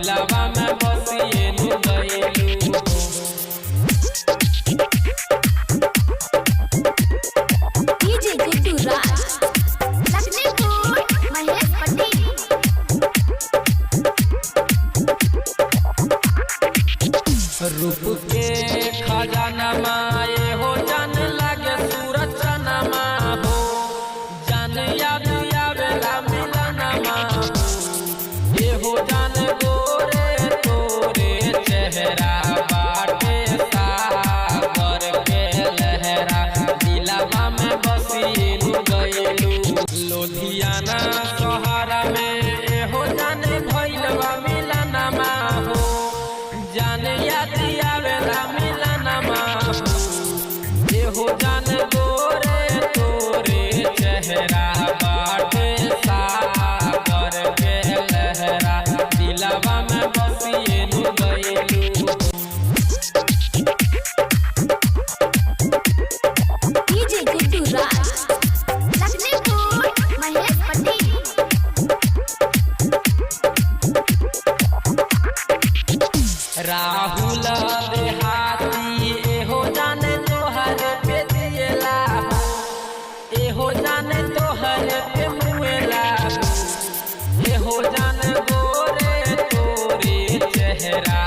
दिलावा में बसिए नु गइलू। डीजे गुड्डू राज लखनपुर महेश पटेल। रूप के खजाना माए हो जान लागे सूरज चनमा हो जान याद आवेला मिलनमा ये हो जान गोरे तोरे चेहरा बाटे सागर के लहरा दिलावा में बसिए नु गइलू। लोधियाना सहारा में ये हो जान भइलवा मिलनमा हो जान याद आवेला मिलनमा ये हो जान गोरे तोरे चेहरा बाटे सागर के लहरा दिलावा में बसिए नु गइलू। डीजे गुड्डू राज लखनपुर महेश पटेल। राहुल देहाती एहो जाने तोहर पे दिएला एहो जाने तोहर पे मुएला एहो जाने गोरे तोरे चेहरा